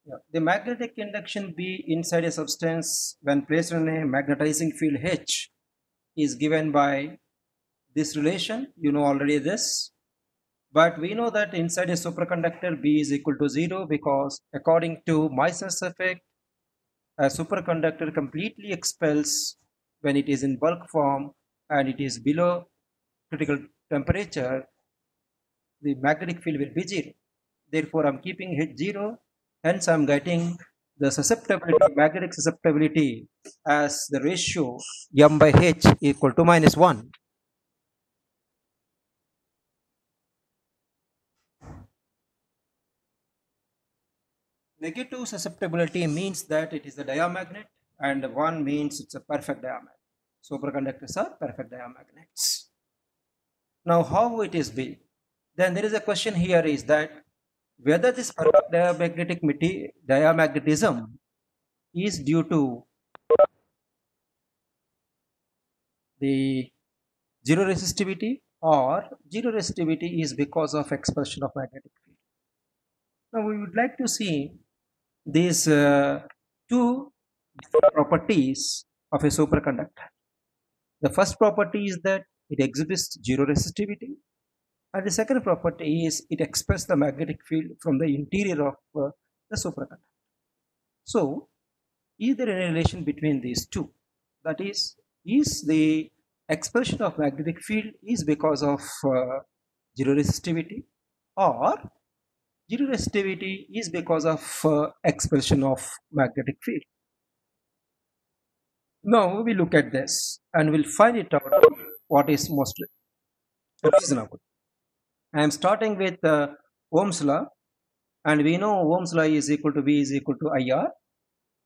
Yeah. The magnetic induction B inside a substance when placed in a magnetizing field H is given by this relation. You know already this. But we know that inside a superconductor B is equal to 0 because according to Mison's effect, a superconductor completely expels when it is in bulk form and it is below critical temperature, the magnetic field will be 0. Therefore, I'm keeping H 0, hence I'm getting the susceptibility, magnetic susceptibility as the ratio M by H equal to -1. Negative susceptibility means that it is a diamagnet, and 1 means it's a perfect diamagnet. Superconductors are perfect diamagnets. Now, how it is be? Then there is a question here is that whether this perfect diamagnetism is due to the zero resistivity or zero resistivity is because of expulsion of magnetic field. Now we would like to see these two different properties of a superconductor. The first property is that it exhibits zero resistivity, and the second property is it expels the magnetic field from the interior of the superconductor. So, is there any relation between these two? That is the expulsion of magnetic field is because of zero resistivity, or zero resistivity is because of expulsion of magnetic field? Now we look at this and we'll find it out what is most reasonable. I am starting with Ohm's law, and we know Ohm's law is equal to V is equal to IR.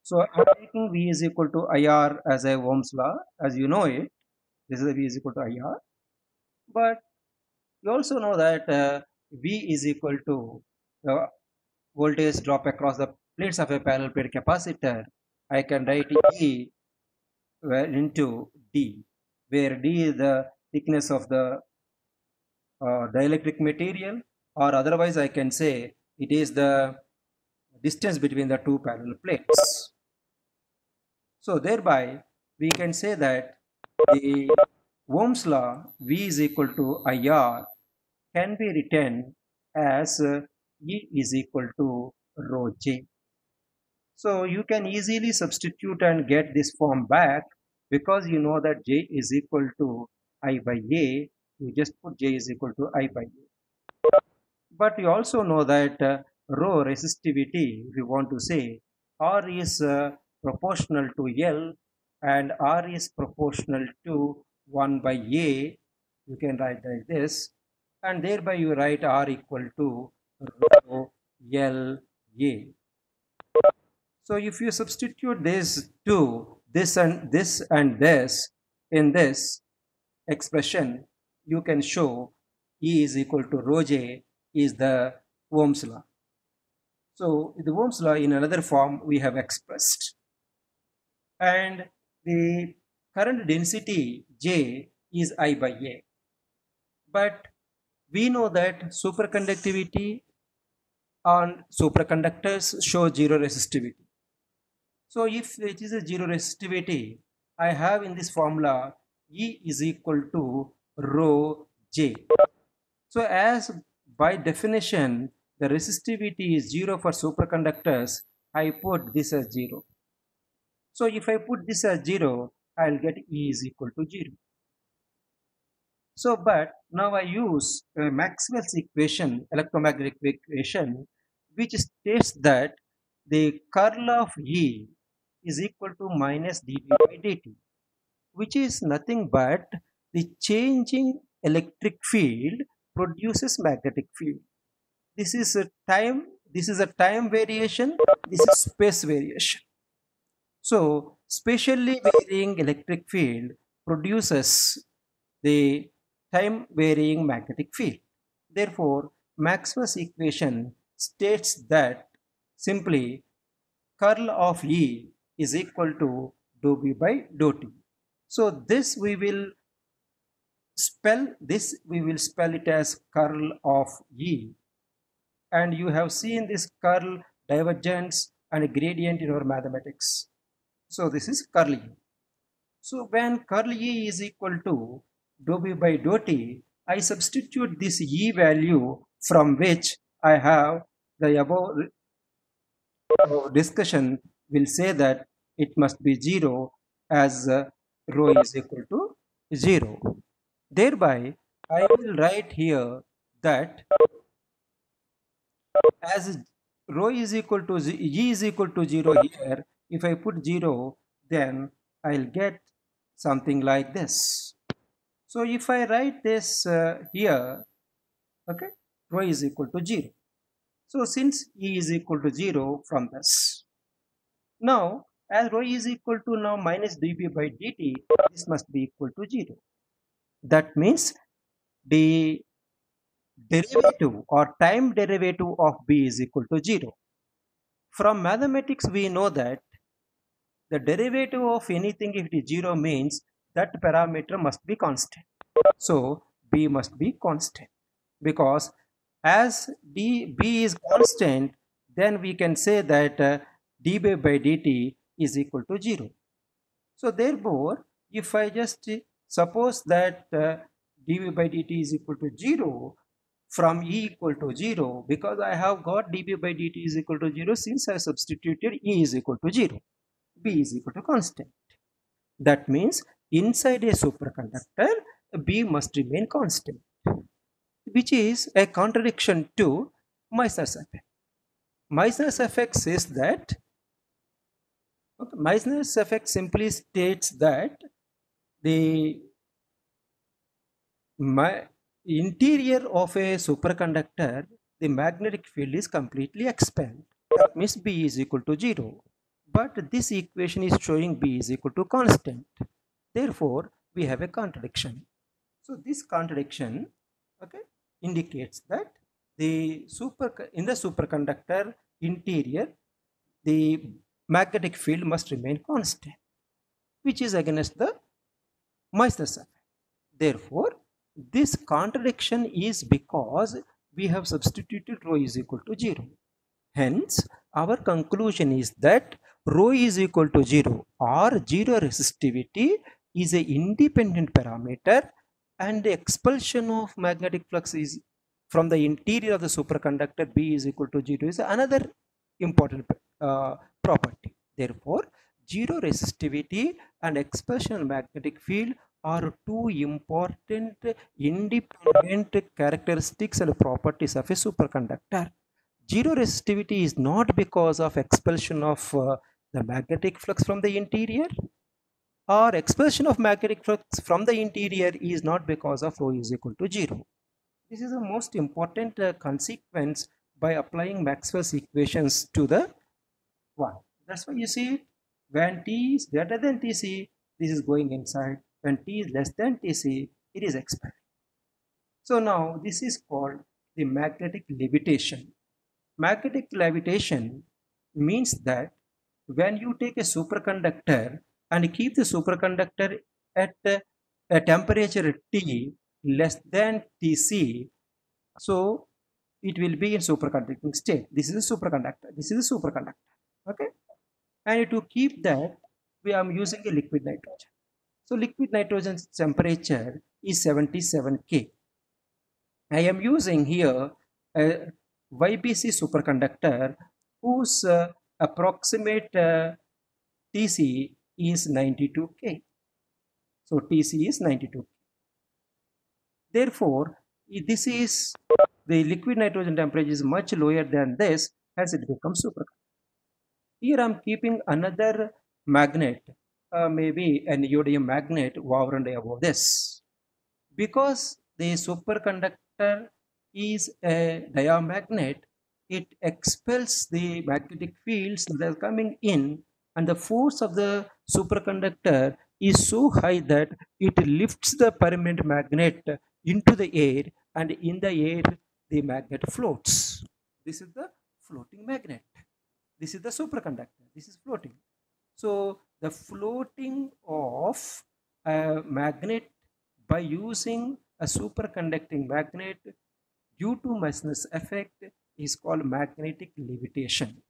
So I'm taking V is equal to IR as a Ohm's law, as you know it. This is a V is equal to IR. But you also know that V is equal to the voltage drop across the plates of a parallel plate capacitor. I can write E into D, where D is the thickness of the dielectric material, or otherwise I can say it is the distance between the two parallel plates. So thereby we can say that the Ohm's law V is equal to IR can be written as E is equal to rho J. So you can easily substitute and get this form back because you know that J is equal to I by A. You just put J is equal to I by A. But you also know that rho resistivity, if you want to say, R is proportional to L and R is proportional to 1 by A. You can write like this, and thereby you write R equal to rho L A. So if you substitute this two, this and this and this in this expression, you can show E is equal to rho J is the Ohm's law. So the Ohm's law in another form we have expressed. And the current density J is I by A. But we know that superconductivity on superconductors show zero resistivity. So if it is a zero resistivity, I have in this formula E is equal to rho J. So as by definition the resistivity is 0 for superconductors, I put this as 0. So if I put this as 0, I'll get E is equal to 0. So but now I use Maxwell's equation, electromagnetic equation, which states that the curl of E is equal to minus dB by dt, which is nothing but the changing electric field produces magnetic field. This is a time variation, this is space variation. So spatially varying electric field produces the time varying magnetic field. Therefore Maxwell's equation states that simply curl of E is equal to dou B by dou T. So we will spell it as curl of E, and you have seen this curl divergence and gradient in our mathematics. So this is curl E. So when curl E is equal to dou B by dou T, I substitute this E value from which I have the above discussion will say that it must be 0 as rho is equal to 0. Thereby, I will write here that as rho is equal to E is equal to 0 here, if I put 0, then I'll get something like this. So if I write this here, okay, rho is equal to 0. So since E is equal to 0 from this, now as rho is equal to now minus dB by dt, this must be equal to 0. That means the derivative or time derivative of B is equal to 0. From mathematics, we know that the derivative of anything if it is 0 means that parameter must be constant. So B must be constant, because as B is constant, then we can say that dB by dt is equal to 0. So therefore, if I just suppose that dB by dt is equal to 0 from E equal to 0, because I have got dB by dt is equal to 0 since I substituted E is equal to 0, B is equal to constant. That means inside a superconductor, B must remain constant, which is a contradiction to Meissner's effect. Meissner's effect says that, okay, Meissner's effect simply states that the interior of a superconductor, the magnetic field is completely expanded. That means B is equal to 0. But this equation is showing B is equal to constant. Therefore, we have a contradiction. So this contradiction, okay, indicates that in the superconductor interior, the magnetic field must remain constant, which is against the Meissner's effect. Therefore, this contradiction is because we have substituted rho is equal to 0. Hence, our conclusion is that rho is equal to 0 or 0 resistivity is an independent parameter, and the expulsion of magnetic flux is from the interior of the superconductor B is equal to 0 is another important property. Therefore, 0 resistivity and expulsion magnetic field are two important independent characteristics and properties of a superconductor. Zero resistivity is not because of expulsion of the magnetic flux from the interior, or expulsion of magnetic flux from the interior is not because of rho is equal to 0. This is the most important consequence by applying Maxwell's equations to the one. That's why you see when T is greater than Tc, this is going inside. When T is less than Tc, it is expanding. So now this is called the magnetic levitation. Magnetic levitation means that when you take a superconductor and keep the superconductor at a temperature T less than Tc, so it will be in superconducting state. This is a superconductor. This is a superconductor. Okay, and to keep that, we are using a liquid nitrogen. So liquid nitrogen's temperature is 77 K. I am using here a YBC superconductor whose approximate Tc is 92 K. So Tc is 92 K. Therefore, this is the liquid nitrogen temperature is much lower than this, as it becomes superconductor. Here I am keeping another magnet, maybe an iridium magnet over and above this. Because the superconductor is a diamagnet, it expels the magnetic fields that are coming in, and the force of the superconductor is so high that it lifts the permanent magnet into the air, and in the air the magnet floats. This is the floating magnet. This is the superconductor. This is floating. So the floating of a magnet by using a superconducting magnet due to Meissner's effect is called magnetic levitation.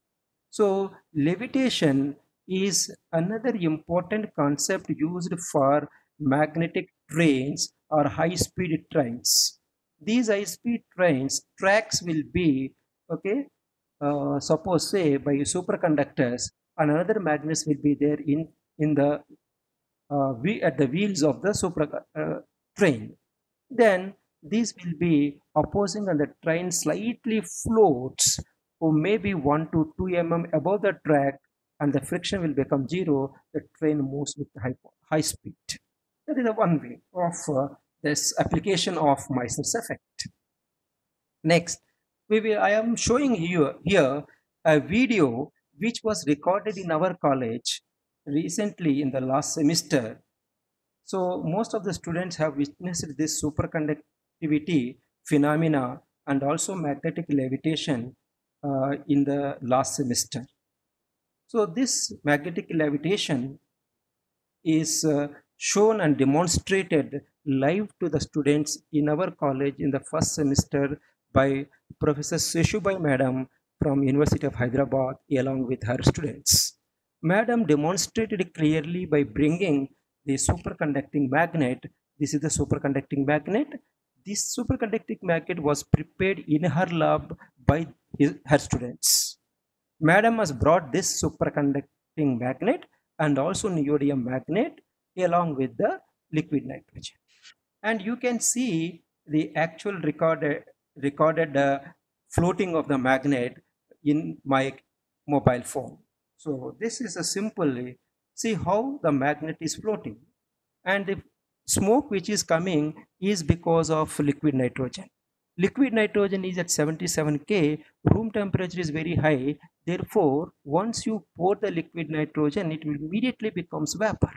So levitation is another important concept used for magnetic trains or high speed trains. These high speed trains tracks will be, okay, suppose say by superconductors, and another magnets will be there in the at the wheels of the train. Then these will be opposing and the train slightly floats or maybe 1 to 2 above the track, and the friction will become zero. The train moves with high speed. That is the one way of this application of Meissner's effect. Next, I am showing here a video which was recorded in our college recently in the last semester. So most of the students have witnessed this superconductivity phenomena and also magnetic levitation in the last semester. So this magnetic levitation is shown and demonstrated live to the students in our college in the first semester by Professor Seshubai Madam from University of Hyderabad along with her students. Madam demonstrated clearly by bringing the superconducting magnet. This is the superconducting magnet. This superconducting magnet was prepared in her lab by her students. Madam has brought this superconducting magnet and also neodymium magnet along with the liquid nitrogen. And you can see the actual recorded floating of the magnet in my mobile phone. So this is a simply see how the magnet is floating, and the smoke which is coming is because of liquid nitrogen. Liquid nitrogen is at 77 K, room temperature is very high. Therefore, once you pour the liquid nitrogen, it will immediately becomes vapor.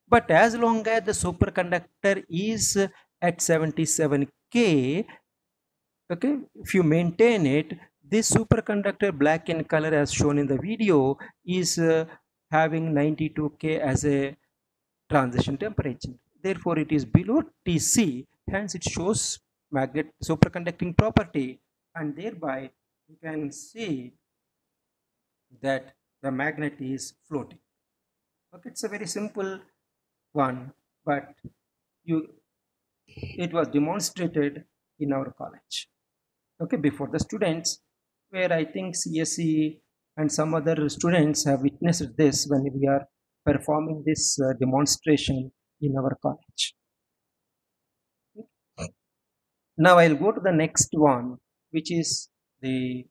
But as long as the superconductor is at 77 K, okay, if you maintain it, this superconductor black in color as shown in the video is having 92 K as a transition temperature. Therefore, it is below Tc, hence it shows magnet superconducting property, and thereby you can see that the magnet is floating. Okay, it's a very simple one, but it was demonstrated in our college. Okay, before the students, where I think CSE and some other students have witnessed this when we are performing this demonstration in our college. Now I'll go to the next one, which is the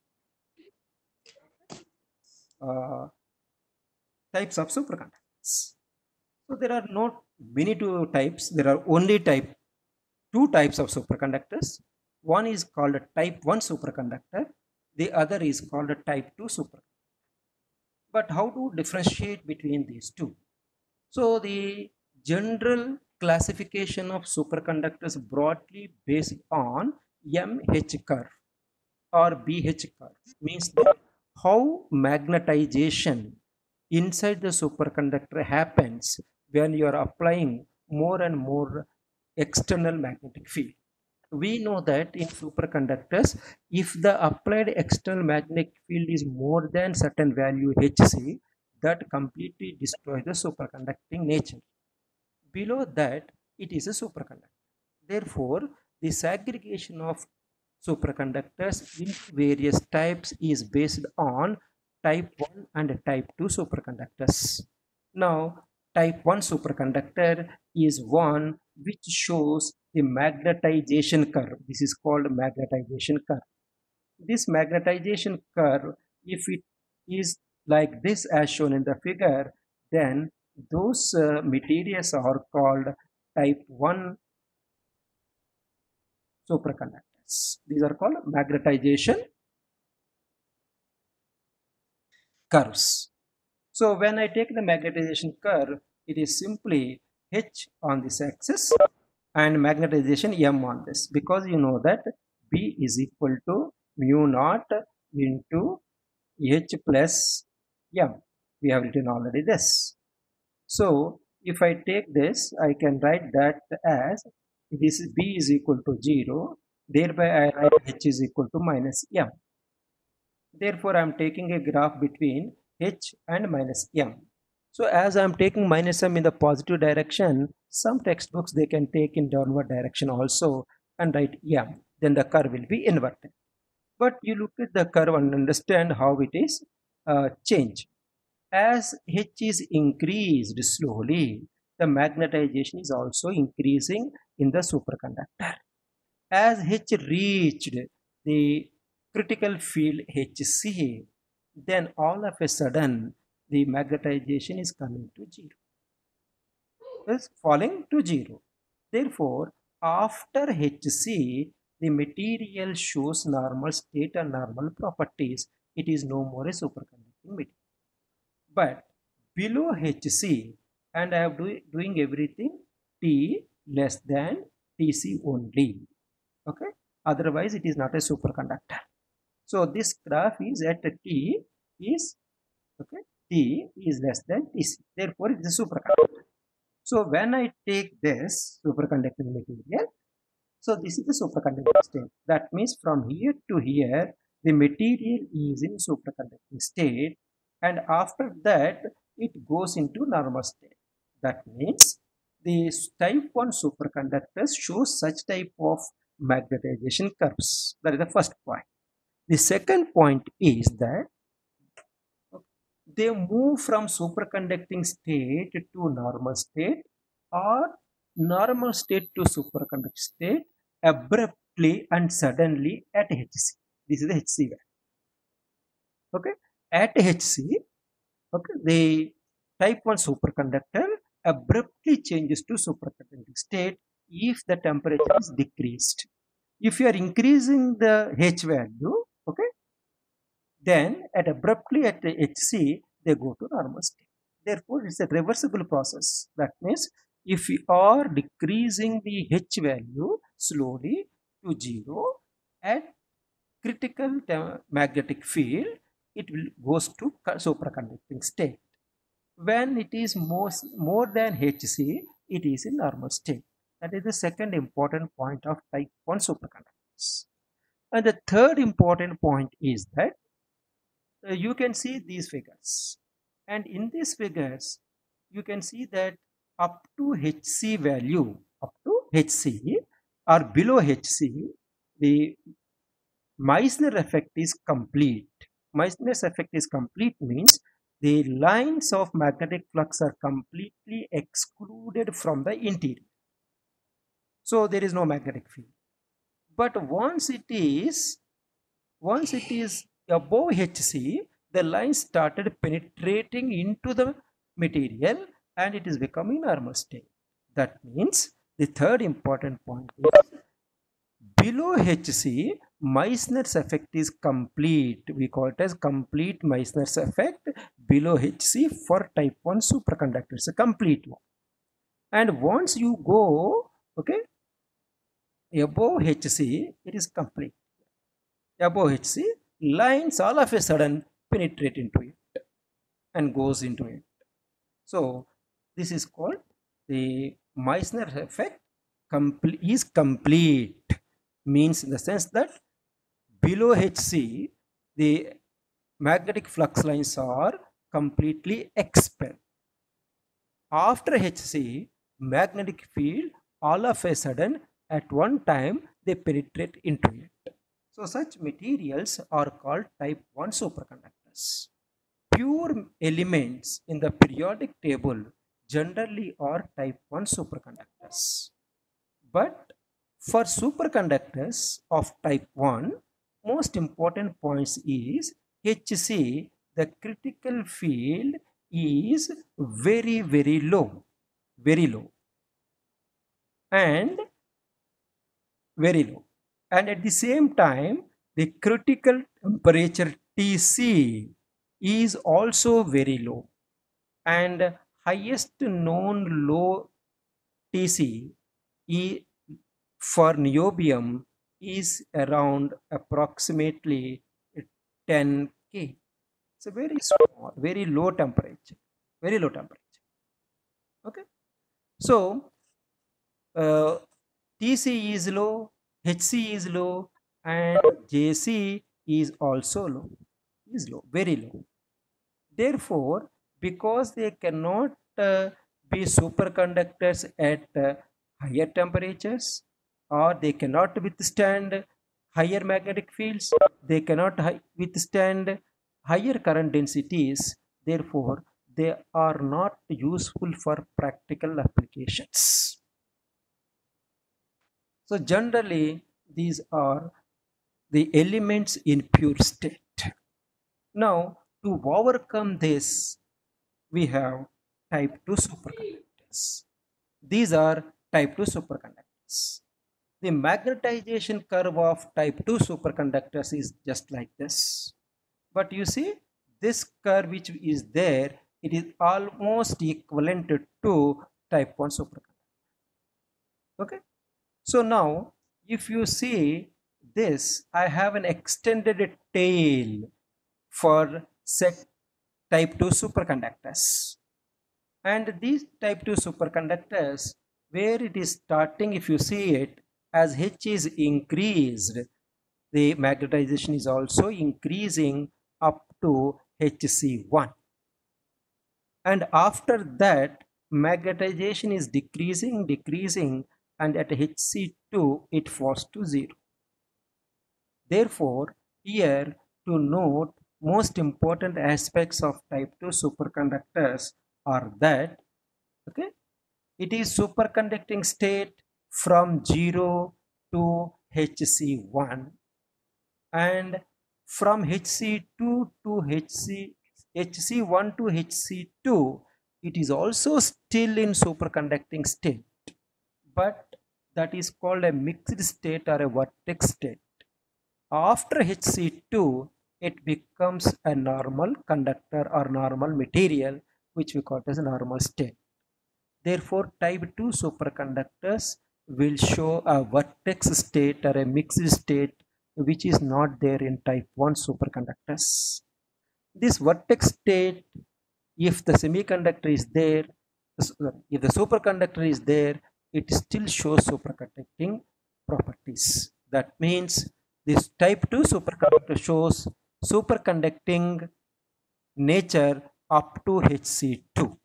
uh, types of superconductors. So there are not many two types. There are only two types of superconductors. One is called a type 1 superconductor. The other is called a type 2 superconductor. But how to differentiate between these two? So the general classification of superconductors broadly based on MH curve or BH curve means that how magnetization inside the superconductor happens when you are applying more and more external magnetic field. We know that in superconductors, if the applied external magnetic field is more than certain value Hc, that completely destroys the superconducting nature. Below that, it is a superconductor. Therefore, the segregation of superconductors in various types is based on type 1 and type 2 superconductors. Now, type 1 superconductor is one which shows the magnetization curve. This is called magnetization curve. This magnetization curve, if it is like this as shown in the figure, then those materials are called type 1 superconductors. These are called magnetization curves. So when I take the magnetization curve, it is simply H on this axis and magnetization M on this, because you know that B is equal to mu naught into H plus M. We have written already this. So if I take this, I can write that as this B is equal to 0. Thereby I write H is equal to minus M. Therefore, I am taking a graph between H and minus M. So as I am taking minus M in the positive direction, some textbooks they can take in downward direction also and write M. Then the curve will be inverted. But you look at the curve and understand how it is changed. As H is increased slowly, the magnetization is also increasing in the superconductor. As H reached the critical field HC, then all of a sudden the magnetization is coming to zero, is falling to zero. Therefore, after HC, the material shows normal state and normal properties. It is no more a superconducting material. But below HC, and I am doing everything T less than Tc only. Okay, otherwise it is not a superconductor. So this graph is at T is okay, T is less than Tc. Therefore, it is a superconductor. So when I take this superconducting material, so this is the superconducting state. That means from here to here, the material is in superconducting state, and after that, it goes into normal state. That means the type 1 superconductors show such type of magnetization curves. That is the first point. The second point is that they move from superconducting state to normal state or normal state to superconducting state abruptly and suddenly at HC. This is the HC value. Okay, at HC, okay, the type 1 superconductor abruptly changes to superconducting state if the temperature is decreased. If you are increasing the H value, okay, then abruptly at the HC, they go to normal state. Therefore, it's a reversible process. That means if we are decreasing the H value slowly to zero at critical magnetic field, it will goes to superconducting state. When it is more than Hc, it is in normal state. That is the second important point of type 1 superconductors. And the third important point is that you can see these figures, and in these figures you can see that up to Hc value, up to Hc or below Hc, the Meissner effect is complete. Meissner's effect is complete means the lines of magnetic flux are completely excluded from the interior, so there is no magnetic field. But once it is above Hc, the line started penetrating into the material and it is becoming normal state. That means the third important point is below Hc, Meissner's effect is complete. We call it as complete Meissner's effect below Hc for type 1 superconductor. It's a complete one. And once you go, okay, above Hc, it is complete. Above Hc, lines all of a sudden penetrate into it and goes into it. So this is called the Meissner effect is complete, means in the sense that below Hc the magnetic flux lines are completely expelled. After Hc, magnetic field all of a sudden at one time they penetrate into it. So such materials are called type 1 superconductors. Pure elements in the periodic table generally are type 1 superconductors. But for superconductors of type 1, most important points is Hc, the critical field is very low, and very low. And at the same time, the critical temperature Tc is also very low, and highest known low Tc for niobium is around approximately 10 K. It's a very small, very low temperature, very low temperature. Okay, so Tc is low, Hc is low, and Jc is also low. is low, very low. Therefore, because they cannot be superconductors at higher temperatures, or they cannot withstand higher magnetic fields, they cannot withstand higher current densities, therefore, they are not useful for practical applications. So, generally, these are the elements in pure state. Now, to overcome this, we have type 2 superconductors. These are type 2 superconductors. The magnetization curve of type 2 superconductors is just like this. But you see, this curve which is there, it is almost equivalent to type 1 superconductor. Okay. So now, if you see this, I have an extended tail for set type 2 superconductors. And these type 2 superconductors, where it is starting, if you see it, as H is increased, the magnetization is also increasing up to Hc1. And after that, magnetization is decreasing, and at Hc2, it falls to 0. Therefore, here to note most important aspects of type 2 superconductors are that, okay, it is superconducting state from 0 to Hc1, and from Hc2 to Hc1 to Hc2, it is also still in superconducting state, but that is called a mixed state or a vortex state. After Hc2, it becomes a normal conductor or normal material, which we call as a normal state. Therefore, type 2 superconductors will show a vortex state or a mixed state, which is not there in type 1 superconductors. This vortex state, if the semiconductor is there, if the superconductor is there, it still shows superconducting properties. That means this type 2 superconductor shows superconducting nature up to Hc2.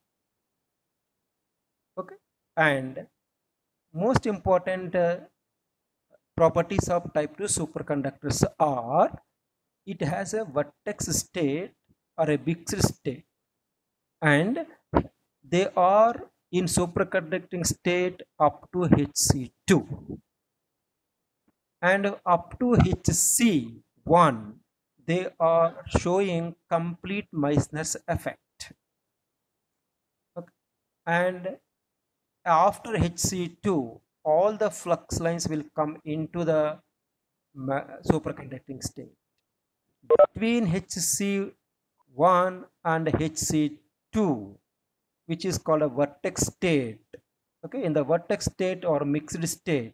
Okay, and most important properties of type 2 superconductors are it has a vortex state or a mixed state, and they are in superconducting state up to Hc2, and up to Hc1 they are showing complete Meissner's effect. Okay. And after Hc2, all the flux lines will come into the superconducting state. Between Hc1 and Hc2, which is called a vortex state, okay, in the vortex state or mixed state,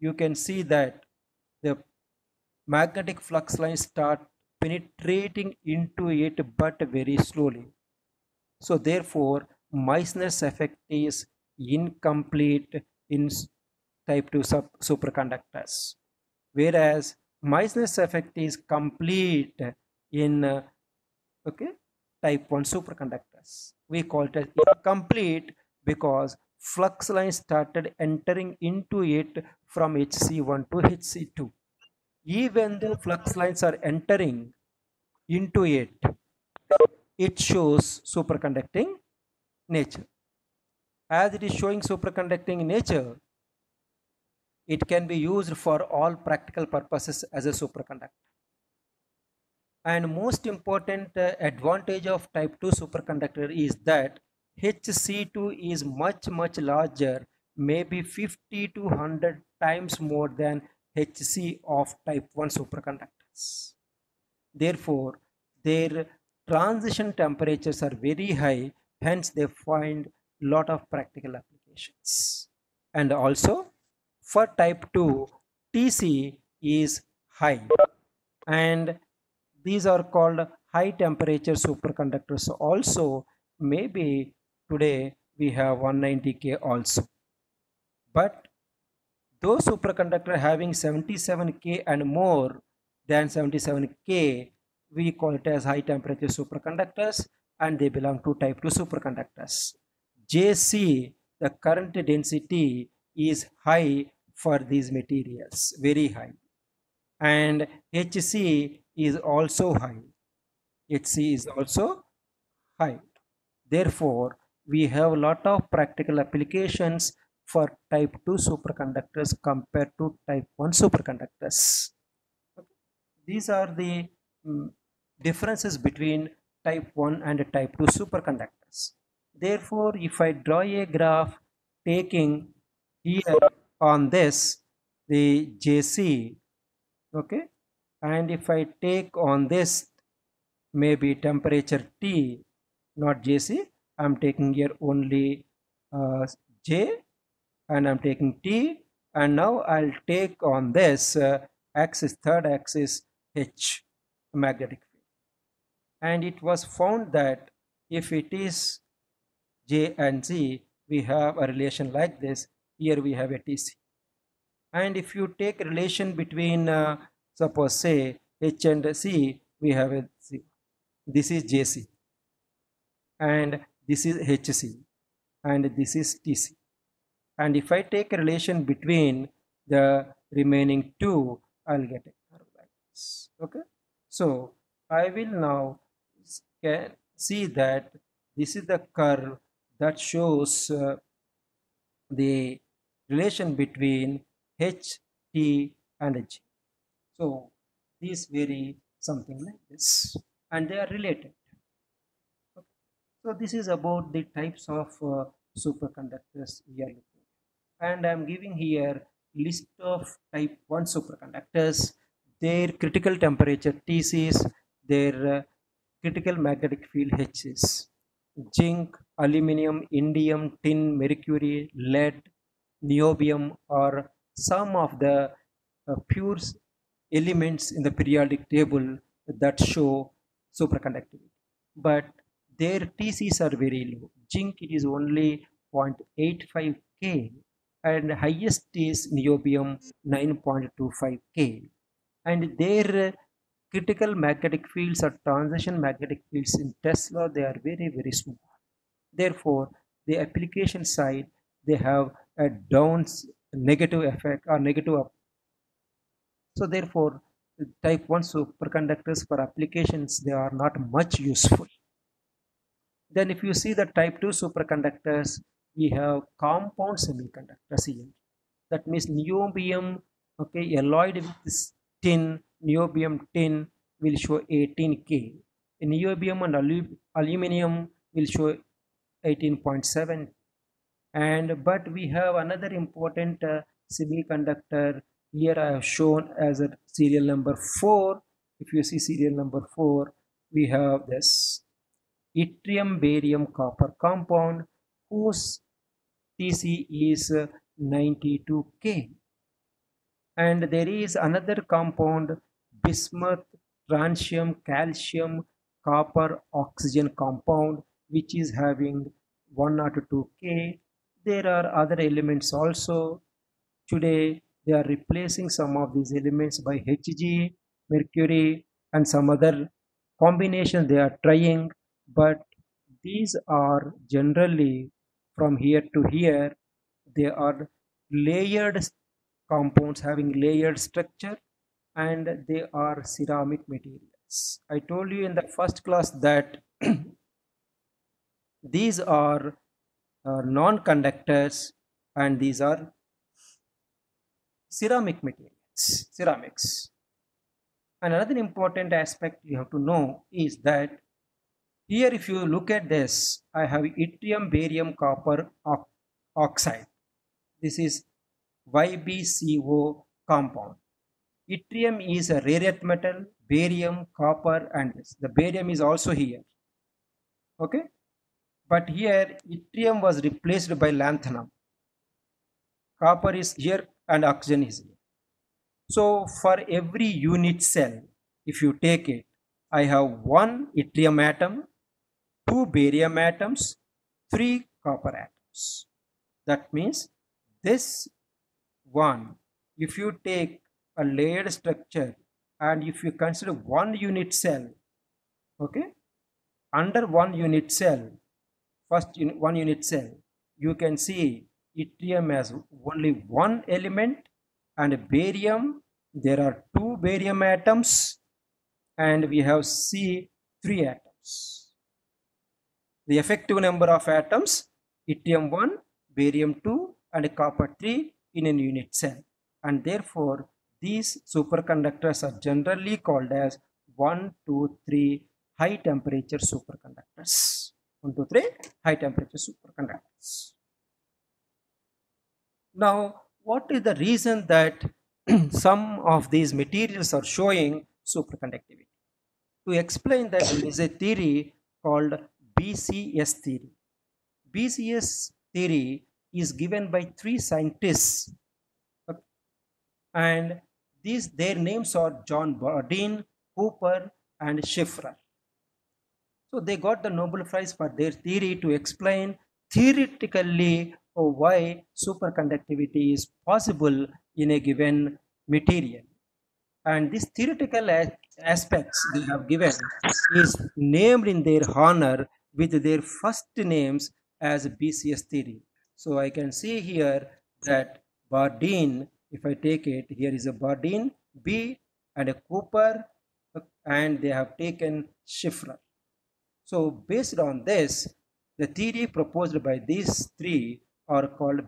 you can see that the magnetic flux lines start penetrating into it, but very slowly. So therefore, Meissner's effect is incomplete in type 2 superconductors, whereas Meissner's effect is complete in okay, type 1 superconductors. We call it as incomplete because flux lines started entering into it from Hc1 to Hc2. Even though flux lines are entering into it, it shows superconducting nature. As it is showing superconducting nature, it can be used for all practical purposes as a superconductor. And most important advantage of type 2 superconductor is that Hc2 is much larger, maybe 50 to 100 times more than Hc of type 1 superconductors. Therefore, their transition temperatures are very high, hence they find lot of practical applications. And also for type 2, Tc is high, and these are called high temperature superconductors. Also, maybe today we have 190K also, but those superconductor having 77K and more than 77K, we call it as high temperature superconductors, and they belong to type 2 superconductors. Jc, the current density is high for these materials, very high, and Hc is also high. Hc is also high. Therefore, we have a lot of practical applications for type 2 superconductors compared to type 1 superconductors. These are the differences between type 1 and type 2 superconductors. Therefore, if I draw a graph taking here on this the Jc, okay, and if I take on this maybe temperature T, not Jc, I'm taking here only J, and I'm taking T, and now I'll take on this axis, third axis, H, magnetic field. And it was found that if it is J and Z, we have a relation like this. Here we have a TC. And if you take a relation between, suppose say H and C, we have a C. This is JC, and this is HC, and this is TC. And if I take a relation between the remaining two, I'll get a curve like this. Okay, so I will now see that this is the curve that shows the relation between H, T, and G. So these vary something like this, and they are related. Okay. So this is about the types of superconductors we are looking at, and I am giving here list of type 1 superconductors, their critical temperature Tc's, their critical magnetic field H's. Zinc, aluminum, indium, tin, mercury, lead, niobium are some of the pure elements in the periodic table that show superconductivity, but their TCs are very low. Zinc, it is only 0.85 K, and highest is niobium, 9.25 K, and their critical magnetic fields or transition magnetic fields in Tesla, they are very small. Therefore, the application side, they have a negative effect or negative up. So therefore, type 1 superconductors for applications, they are not much useful. Then if you see the type 2 superconductors, we have compound semiconductors here. That means niobium, okay, alloyed with this tin, niobium tin will show 18K. Niobium and aluminum will show 18.7. And but we have another important semiconductor here. I have shown as a serial number 4. If you see serial number 4, we have this yttrium barium copper compound whose TC is 92K. And there is another compound, bismuth, francium, calcium, copper, oxygen compound, which is having 102K. There are other elements also. Today, they are replacing some of these elements by Hg, mercury, and some other combination they are trying, but these are generally from here to here, they are layered compounds having layered structure, and they are ceramic materials. I told you in the first class that these are non-conductors, and these are ceramic materials, ceramics. And another important aspect you have to know is that here if you look at this, I have yttrium barium copper oxide. This is YbCO compound. Yttrium is a rare earth metal, barium, copper, and this. The barium is also here. Okay, but here yttrium was replaced by lanthanum. Copper is here and oxygen is here. So for every unit cell, if you take it, I have 1 yttrium atom, 2 barium atoms, 3 copper atoms. That means this one, if you take a layered structure and if you consider 1 unit cell, Okay, under one unit cell, one unit cell, you can see yttrium has only one element, and barium, there are two barium atoms, and we have C three atoms. The effective number of atoms, yttrium 1, barium 2, and copper 3 in a unit cell. And therefore, these superconductors are generally called as 1, 2, 3 high temperature superconductors. 1, 2, 3 high temperature superconductors. Now, what is the reason that some of these materials are showing superconductivity? To explain that, there is a theory called BCS theory. BCS theory is given by three scientists, and their names are John Bardeen, Cooper, and Schiffrer. So they got the Nobel Prize for their theory to explain theoretically why superconductivity is possible in a given material. And these theoretical aspects they have given is named in their honor with their first names as BCS theory. So I can see here that Bardeen, if I take it, here is a Bardeen, B, and a Cooper, and they have taken Schiffrer. So based on this, the theory proposed by these three are called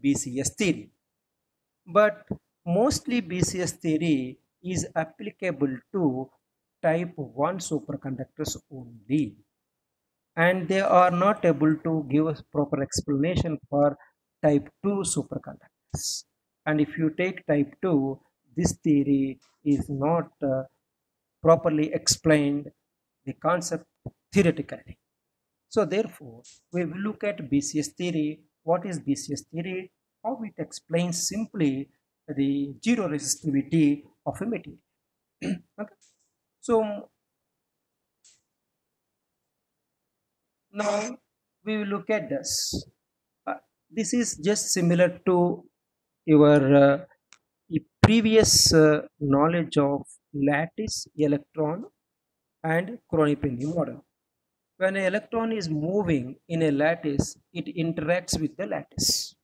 BCS theory. But mostly BCS theory is applicable to type 1 superconductors only, and they are not able to give us proper explanation for type 2 superconductors. And if you take type 2, this theory is not properly explained the concept theoretically. So therefore, we will look at BCS theory. What is BCS theory? How it explains simply the zero resistivity of a material. Okay. So now we will look at this. This is just similar to your previous knowledge of lattice, electron, and Kronig-Penney model. When an electron is moving in a lattice, it interacts with the lattice.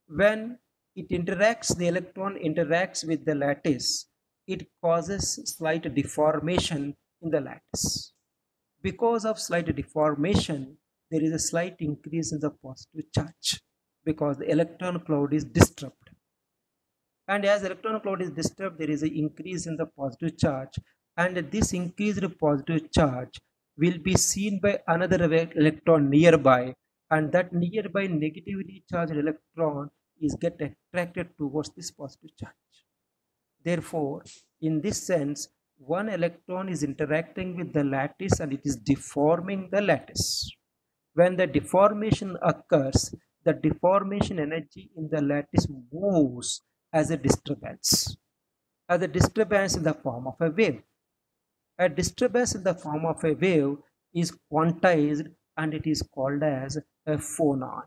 When the electron interacts with the lattice, it causes slight deformation in the lattice. Because of slight deformation, there is a slight increase in the positive charge because the electron cloud is disturbed. And as electron cloud is disturbed, there is an increase in the positive charge, and this increased positive charge will be seen by another electron nearby, and that nearby negatively charged electron is get attracted towards this positive charge. Therefore, in this sense, one electron is interacting with the lattice and it is deforming the lattice. When the deformation occurs, the deformation energy in the lattice moves as a disturbance in the form of a wave. A disturbance in the form of a wave is quantized and it is called as a phonon.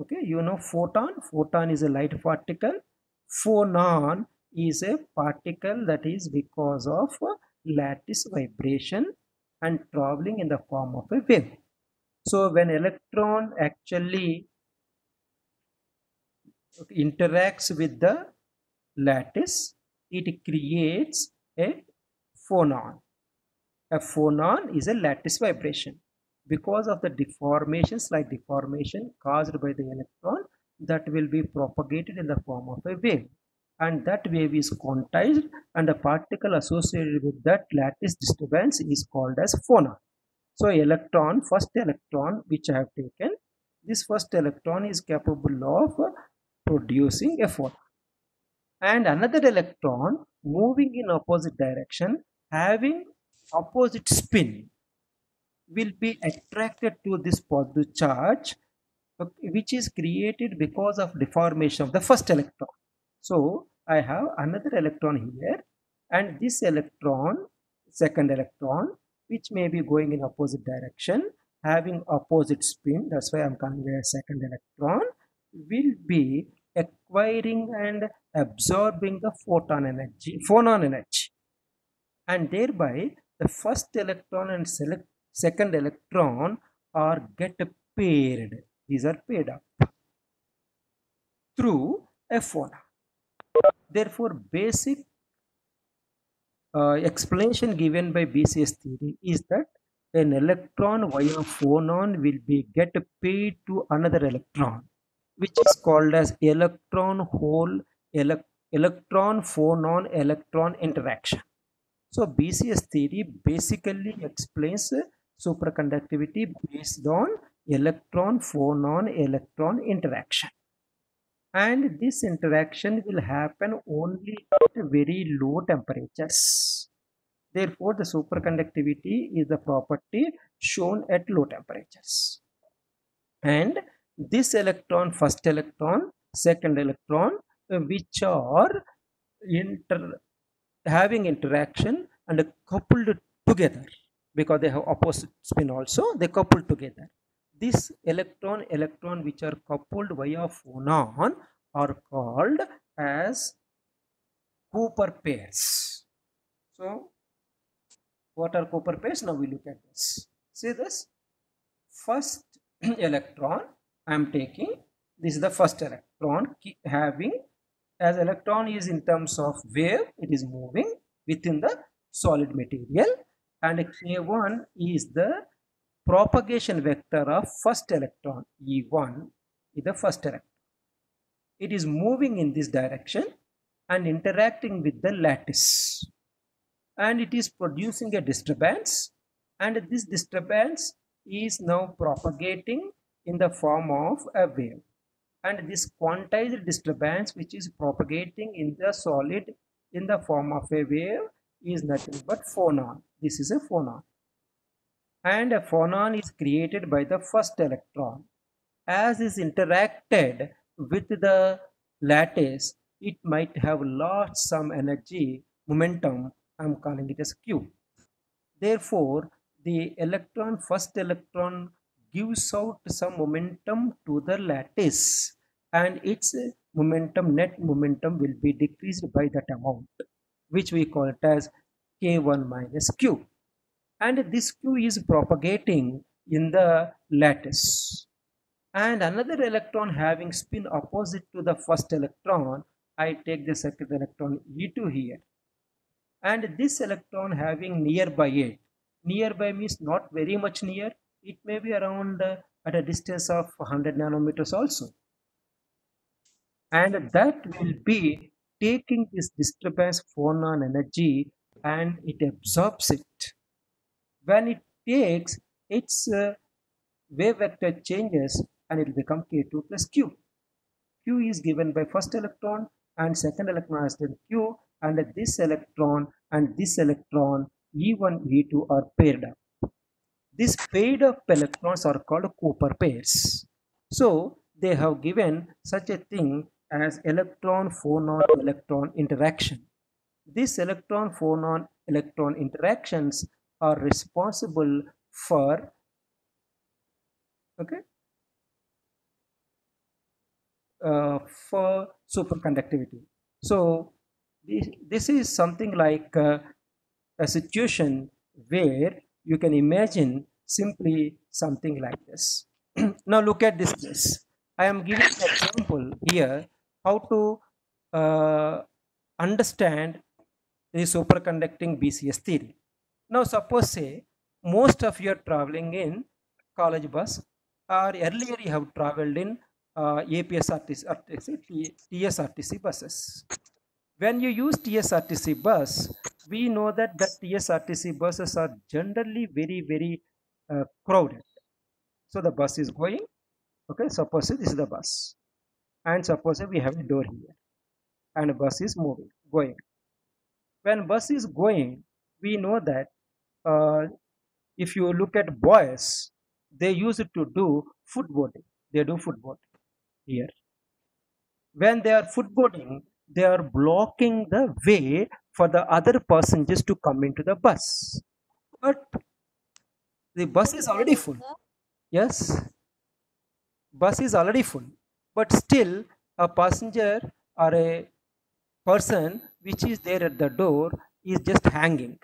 Okay, you know photon is a light particle. Phonon is a particle that is because of lattice vibration and traveling in the form of a wave. So when electron actually interacts with the lattice, it creates a phonon. A phonon is a lattice vibration. Because of the deformation, slight deformation caused by the electron, that will be propagated in the form of a wave. And that wave is quantized, and the particle associated with that lattice disturbance is called as phonon. So first electron which I have taken, this first electron is capable of producing a photon. And another electron moving in opposite direction, having opposite spin, will be attracted to this positive charge, which is created because of deformation of the first electron. So I have another electron here, and this electron, second electron, which may be going in opposite direction, having opposite spin, that's why I'm calling it a second electron, will be acquiring and absorbing the phonon energy, and thereby the first electron and second electron are get paired. These are paired up through a phonon. Therefore, basic explanation given by BCS theory is that an electron via phonon will be get paired to another electron, which is called as electron hole electron phonon electron interaction. So BCS theory basically explains superconductivity based on electron phonon electron interaction, and this interaction will happen only at very low temperatures. Therefore, the superconductivity is the property shown at low temperatures. And this electron, first electron, second electron, which are having interaction and coupled together, because they have opposite spin also, they coupled together. This electron which are coupled via phonon are called as Cooper pairs. So what are Cooper pairs? Now we look at this. See this first electron I am taking. This is the first electron having, as electron is in terms of wave, it is moving within the solid material, and K1 is the propagation vector of first electron. E1 is the first electron. It is moving in this direction and interacting with the lattice, and it is producing a disturbance, and this disturbance is now propagating in the form of a wave, and this quantized disturbance which is propagating in the solid in the form of a wave is nothing but phonon. This is a phonon, and a phonon is created by the first electron. As is interacted with the lattice, it might have lost some energy, momentum. I am calling it as Q. Therefore, the first electron gives out some momentum to the lattice, and its net momentum will be decreased by that amount, which we call it as K1 minus Q. And this Q is propagating in the lattice. And another electron having spin opposite to the first electron, I take the second electron E2 here. And this electron having nearby it. Nearby means not very much near. It may be around at a distance of 100 nanometers also. And that will be taking this disturbance phonon energy and it absorbs it. When it takes, its wave vector changes and it will become K2 plus Q. Q is given by first electron and second electron has then Q, and this electron and this electron E1, E2 are paired up. These paired up electrons are called Cooper pairs. So they have given such a thing as electron phonon electron interaction. These electron phonon electron interactions are responsible for for superconductivity. So this is something like a situation where you can imagine simply something like this. Now look at this case. I am giving an example here how to understand the superconducting BCS theory. Now suppose say most of you are traveling in college bus, or earlier you have traveled in TSRTC buses. When you use TSRTC bus, we know that the TSRTC buses are generally very crowded. So the bus is going, okay, suppose this is the bus, and suppose we have a door here, and bus is moving, going. When bus is going, we know that if you look at boys, they use it to do footboarding. They do footboarding here. When they are footboarding, they are blocking the way for the other passengers to come into the bus. But the bus is already full. Yes, bus is already full. But still, a passenger or a person which is there at the door is just hanging.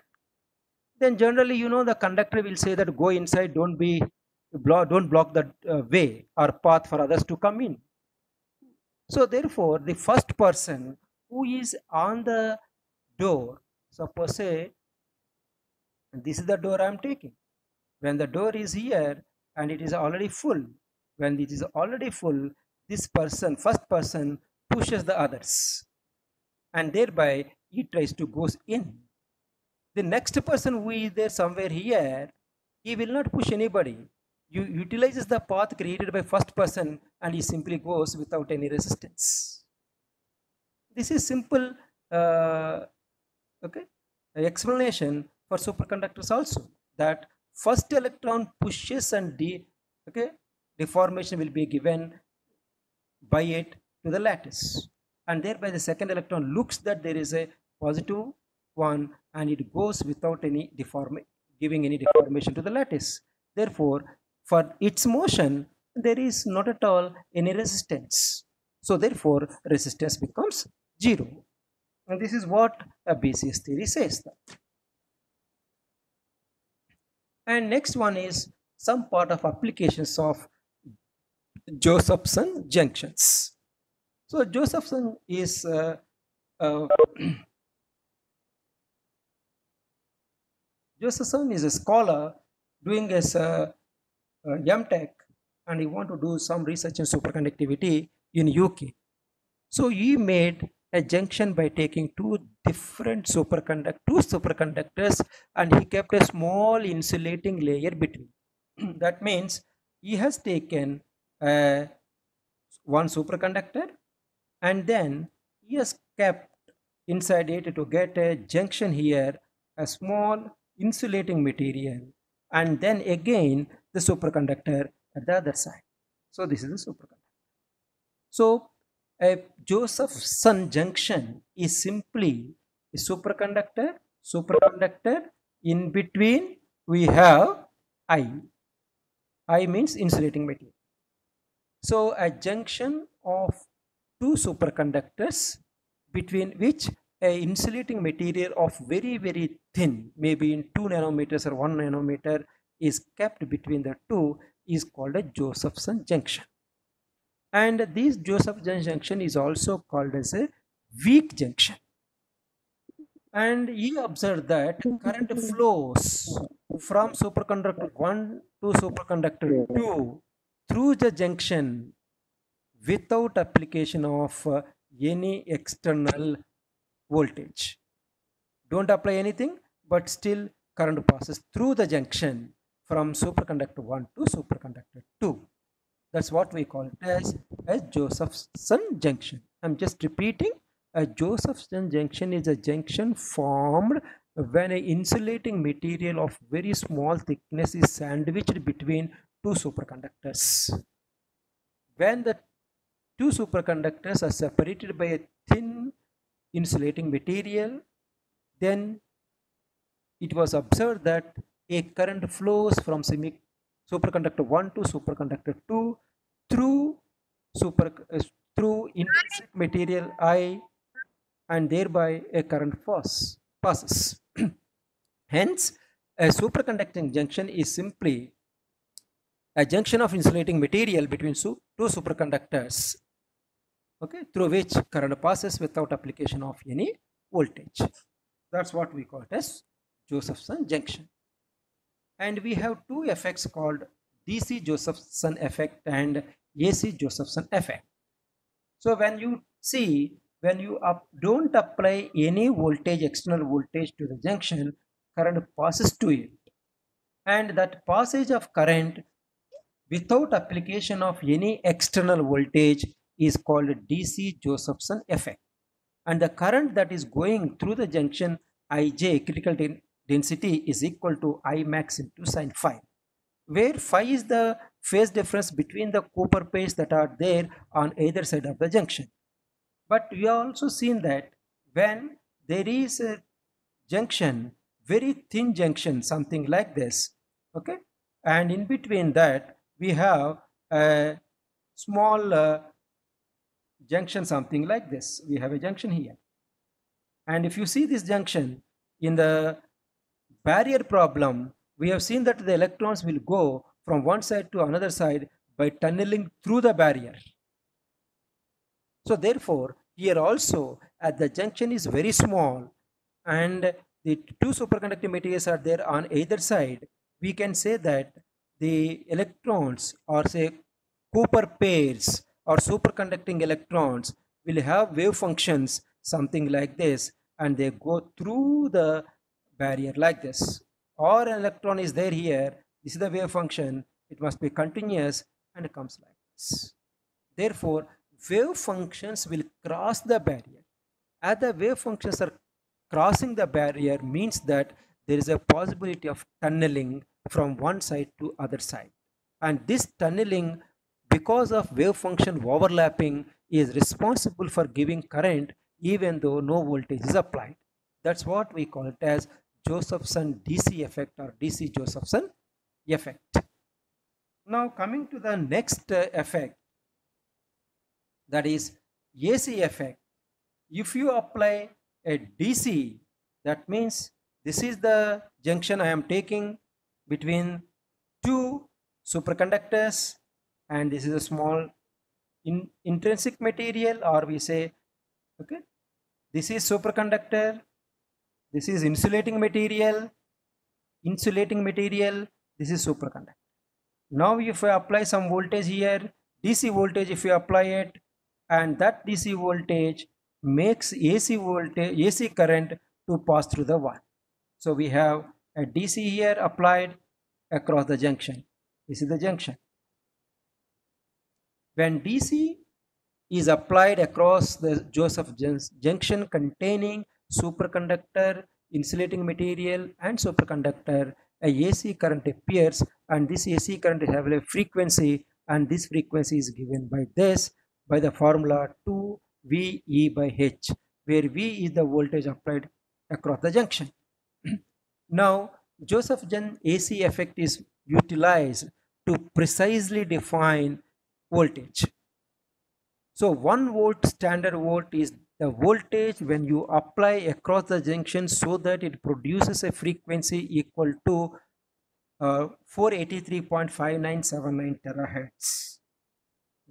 then generally, the conductor will say that go inside, don't block the way or path for others to come in. So therefore, the first person who is on the door, suppose say this is the door I am taking. When the door is here and it is already full, when it is already full, this person, first person, pushes the others, and thereby he tries to goes in. The next person who is there somewhere here, he will not push anybody. You utilizes the path created by first person, and he simply goes without any resistance. This is simple okay explanation for superconductors also, that first electron pushes and okay, deformation will be given by it to the lattice, and thereby the second electron looks that there is a positive one, and it goes without any giving any deformation to the lattice. Therefore, for its motion, there is not at all any resistance. So therefore, resistance becomes 0. And this is what a BCS theory says that. And next one is some part of applications of Josephson junctions. So Josephson is Josephson is a scholar doing his MTech, and he want to do some research in superconductivity in UK. So he made a junction by taking two superconductors, and he kept a small insulating layer between. That means he has taken one superconductor, and then he has kept inside it to get a junction here, a small insulating material, and then again the superconductor at the other side. So this is the superconductor. So a Josephson junction is simply a superconductor, in between we have I means insulating material. So a junction of two superconductors between which a insulating material of very thin, maybe in 2 nanometers or 1 nanometer, is kept between the two, is called a Josephson junction. And this Josephson junction is also called as a weak junction. And he observed that current flows from superconductor 1 to superconductor 2 through the junction without application of any external voltage. Don't apply anything, but still current passes through the junction from superconductor 1 to superconductor 2. That's what we call it as a Josephson junction. I'm just repeating, a Josephson junction is a junction formed when an insulating material of very small thickness is sandwiched between two superconductors. When the two superconductors are separated by a thin insulating material, then it was observed that a current flows from superconductor 1 to superconductor 2 through intrinsic material I, and thereby a current passes. Hence, a superconducting junction is simply a junction of insulating material between two superconductors, okay, through which current passes without application of any voltage. That's what we call it as Josephson junction. And we have two effects called DC Josephson effect and AC Josephson effect. So when you see, when you don't apply any voltage, external voltage to the junction, current passes to it. And that passage of current without application of any external voltage is called DC Josephson effect. And the current that is going through the junction Ij, critical density, is equal to I max into sine phi, where phi is the phase difference between the Cooper pairs that are there on either side of the junction. But we have also seen that when there is a junction, very thin junction, something like this, okay, and in between that we have a small junction, something like this. We have a junction here, and if you see this junction in the barrier problem, we have seen that the electrons will go from one side to another side by tunneling through the barrier. So therefore, here also as the junction is very small and the two superconducting materials are there on either side, we can say that the electrons or say Cooper pairs or superconducting electrons will have wave functions something like this, and they go through the barrier like this. Or an electron is there here, this is the wave function, it must be continuous and it comes like this. Therefore, wave functions will cross the barrier. As the wave functions are crossing the barrier means that there is a possibility of tunneling from one side to other side. And this tunneling, because of wave function overlapping, is responsible for giving current even though no voltage is applied. That's what we call it as Josephson DC effect or DC Josephson effect. Now coming to the next effect, that is AC effect. If you apply a DC, that means this is the junction I am taking between two superconductors, and this is a small intrinsic material, or we say, okay, this is superconductor, this is insulating material, this is superconductor. Now if I apply some voltage here, DC voltage, if you apply it, and that DC voltage makes AC current to pass through the wire. So we have a DC here applied across the junction. This is the junction. When DC is applied across the Joseph junction containing superconductor, insulating material and superconductor, a AC current appears, and this AC current has a frequency, and this frequency is given by this, by the formula 2VE by H, where V is the voltage applied across the junction. Now, Josephson AC effect is utilized to precisely define voltage. So 1 volt standard volt is the voltage when you apply across the junction so that it produces a frequency equal to 483.5979 terahertz.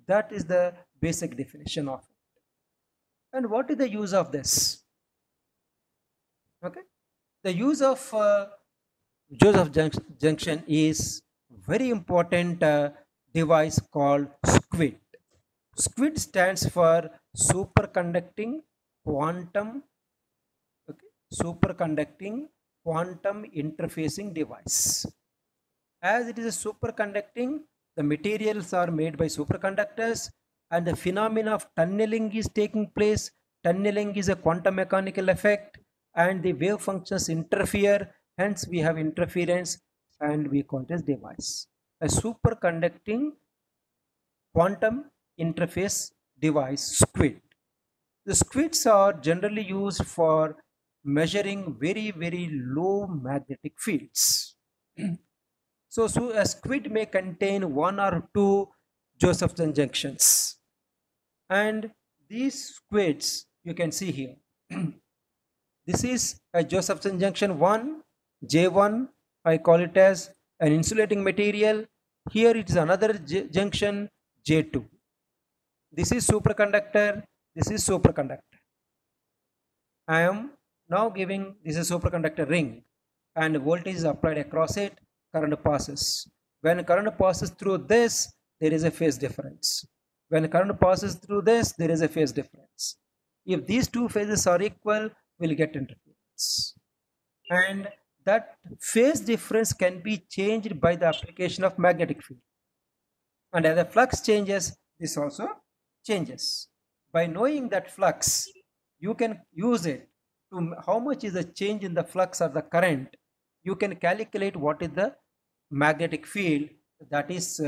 That is the basic definition of it. And what is the use of this? Okay, the use of Joseph junction is very important device called SQUID. SQUID stands for superconducting quantum, superconducting quantum interfacing device. As it is a superconducting, the materials are made by superconductors, and the phenomena of tunneling is taking place. Tunneling is a quantum mechanical effect, and the wave functions interfere, hence we have interference, and we call it as device. A superconducting quantum interface device, SQUID. The SQUIDs are generally used for measuring very, very low magnetic fields. So a SQUID may contain 1 or 2 Josephson junctions, and these SQUIDs you can see here. This is a Josephson junction 1, J1, I call it as an insulating material. Here it is another junction, J2. This is superconductor, this is superconductor. I am now giving this is superconductor ring, and voltage is applied across it, current passes. When current passes through this, there is a phase difference. When current passes through this, there is a phase difference. If these two phases are equal, we'll get interference. And that phase difference can be changed by the application of magnetic field. And as the flux changes, this also changes. By knowing that flux, you can use it to how much is the change in the flux or the current. You can calculate what is the magnetic field that is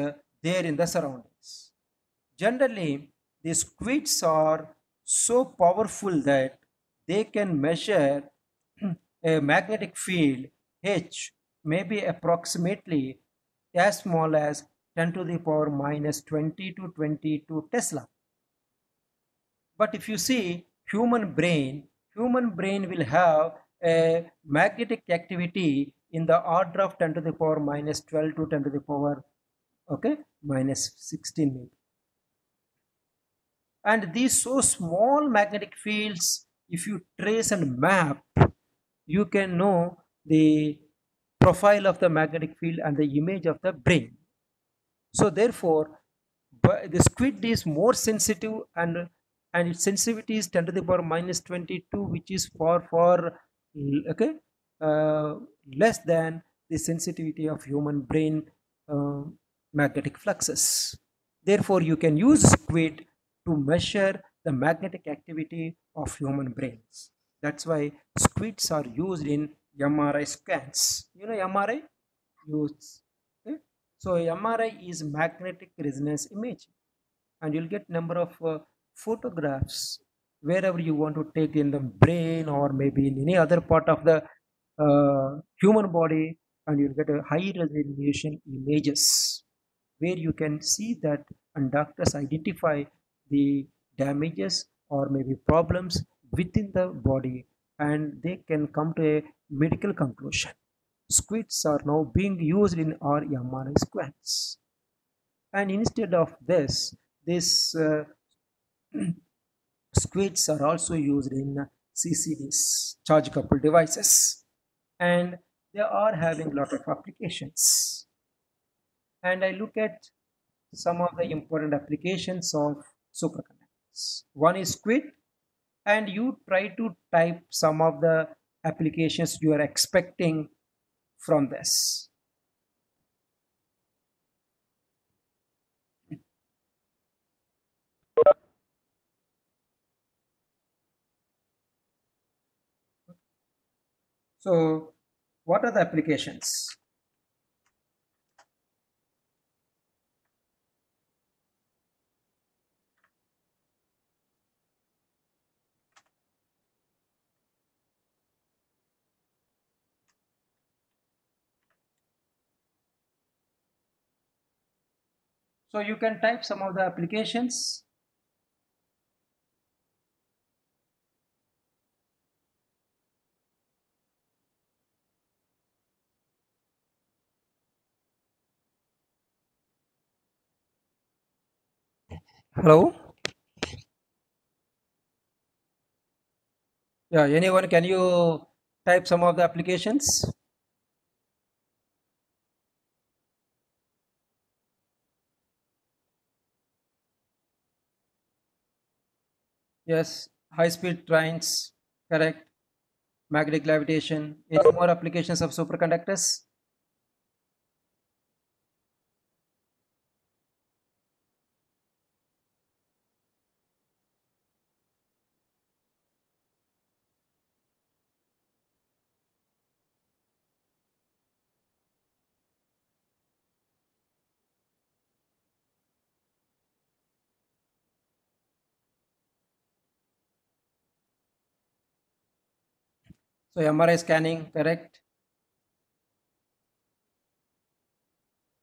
there in the surroundings. Generally, these SQUIDs are so powerful that they can measure a magnetic field H, maybe approximately as small as 10 to the power minus 20 to 22 Tesla. But if you see human brain will have a magnetic activity in the order of 10 to the power minus 12 to 10 to the power, okay, minus 16 maybe. And these so small magnetic fields, if you trace and map, you can know the profile of the magnetic field and the image of the brain. So therefore, the squid is more sensitive, and its sensitivity is 10 to the power minus 22, which is far okay, uh, less than the sensitivity of human brain uh, magnetic fluxes. Therefore, you can use squid to measure the magnetic activity of human brains. That's why squids are used in MRI scans. You know MRI? Use. Okay? So MRI is magnetic resonance imaging, and you'll get number of photographs wherever you want to take in the brain or maybe in any other part of the human body, and you'll get a high resolution images where you can see that, and doctors identify the damages or maybe problems within the body, and they can come to a medical conclusion. Squids are now being used in our MRI scans, and instead of this squids are also used in CCDs, charge coupled devices, and they are having a lot of applications. And I look at some of the important applications of superconductors. One is squid, and you try to type some of the applications you are expecting from this. So, what are the applications? So, you can type some of the applications. Hello? Yeah, anyone, can you type some of the applications? Yes, high speed trains, correct. Magnetic levitation. Any more applications of superconductors? So MRI scanning, correct.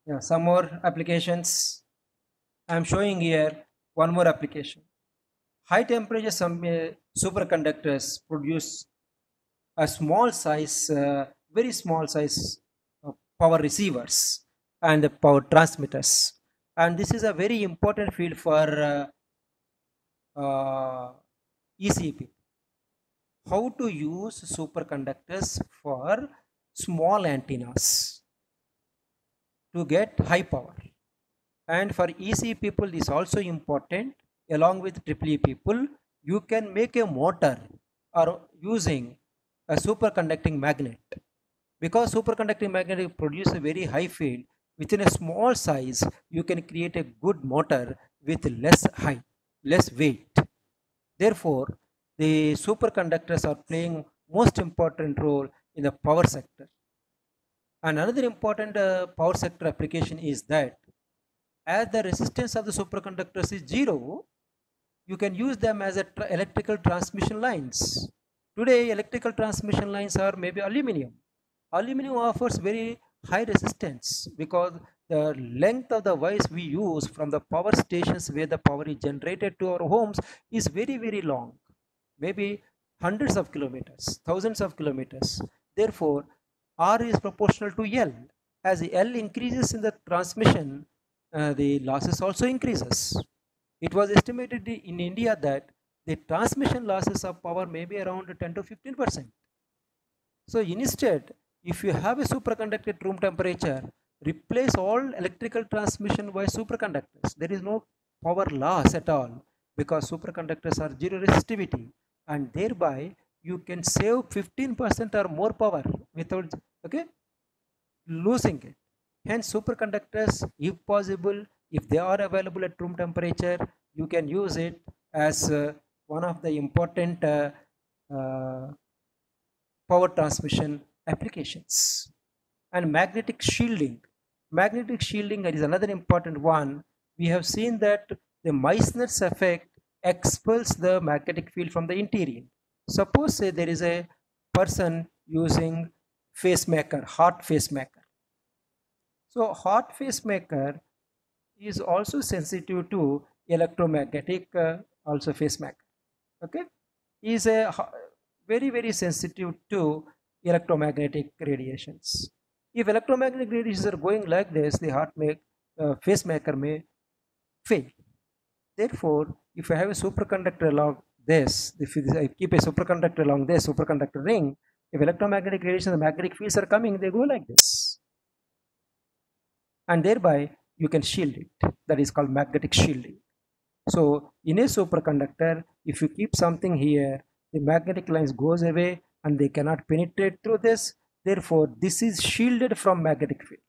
Yeah, some more applications. I'm showing here one more application. High temperature superconductors produce a small size, very small size power receivers and the power transmitters. And this is a very important field for ECP. How to use superconductors for small antennas to get high power. And for EC people, this is also important. Along with triple E people, you can make a motor or using a superconducting magnet, because superconducting magnet produce a very high field within a small size. You can create a good motor with less height, less weight. Therefore, the superconductors are playing most important role in the power sector. And another important power sector application is that as the resistance of the superconductors is zero, you can use them as a electrical transmission lines. Today, electrical transmission lines are maybe aluminum. Aluminum offers very high resistance because the length of the wires we use from the power stations where the power is generated to our homes is very long. Maybe hundreds of kilometers, thousands of kilometers. Therefore, R is proportional to L. As L increases in the transmission, the losses also increases. It was estimated in India that the transmission losses of power may be around 10 to 15%. So instead, if you have a superconductor at room temperature, replace all electrical transmission by superconductors. There is no power loss at all because superconductors are zero resistivity, and thereby you can save 15% or more power without losing it. Hence, superconductors, if possible, if they are available at room temperature, you can use it as one of the important uh, power transmission applications. And magnetic shielding. Magnetic shielding is another important one. We have seen that the Meissner's effect expels the magnetic field from the interior. Suppose say there is a person using pacemaker, heart pacemaker. So heart pacemaker is also sensitive to electromagnetic also pacemaker. Okay, is a very sensitive to electromagnetic radiations. If electromagnetic radiations are going like this, the pacemaker may fail. Therefore, if I have a superconductor along this, if I keep a superconductor along this superconductor ring, if electromagnetic radiations and magnetic fields are coming, they go like this, and thereby you can shield it. That is called magnetic shielding. So in a superconductor, if you keep something here, the magnetic lines goes away and they cannot penetrate through this. Therefore, this is shielded from magnetic field.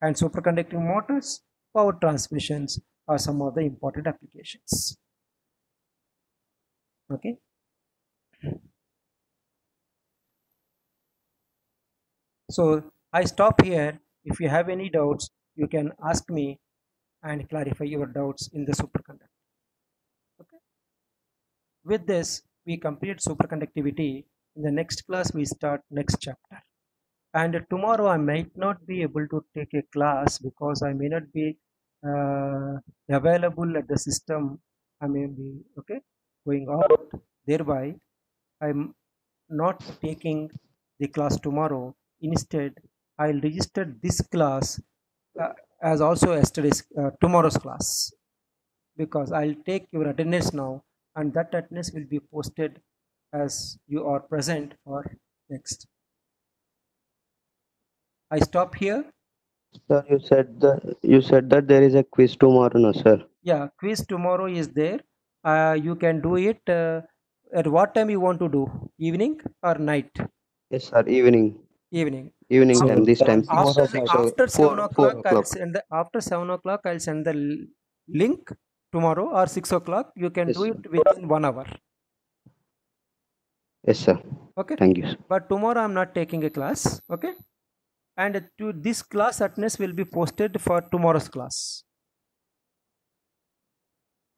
And superconducting motors, power transmissions are some of the important applications. Okay. So I stop here. If you have any doubts, you can ask me and clarify your doubts in the superconductor. Okay. With this, we complete superconductivity. In the next class, we start next chapter. And tomorrow, I might not be able to take a class because I may not be available at the system. I may be going out. Thereby, I'm not taking the class tomorrow. Instead, I'll register this class uh, as also yesterday's tomorrow's class, because I'll take your attendance now, and that attendance will be posted as you are present for next. I stop here. Sir, you said that there is a quiz tomorrow, no, sir? Yeah, quiz tomorrow is there. You can do it at what time you want to do? Evening or night? Yes, sir. Evening, Evening. evening So time. This time six after six o after seven four o'clock, I'll o'clock. send the after 7 o'clock. I'll send the link tomorrow, or 6 o'clock. You can Yes, do sir. it within 1 hour. Yes, sir. Okay. Thank you, sir. But tomorrow I'm not taking a class. Okay. And to this class attendance will be posted for tomorrow's class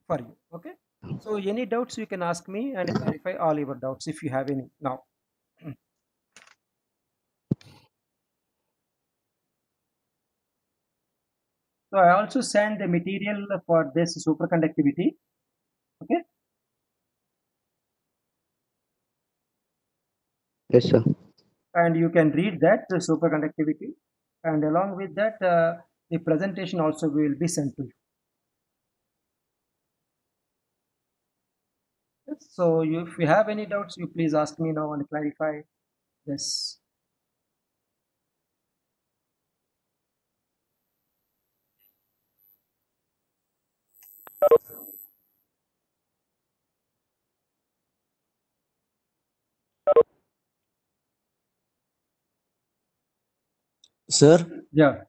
for you. Okay. So any doubts you can ask me and clarify all your doubts if you have any now. So I also send the material for this superconductivity. Okay. Yes, sir. And you can read that the superconductivity, and along with that the presentation also will be sent to you. Yes. So if you have any doubts, you please ask me now and clarify this. Sir, Yeah.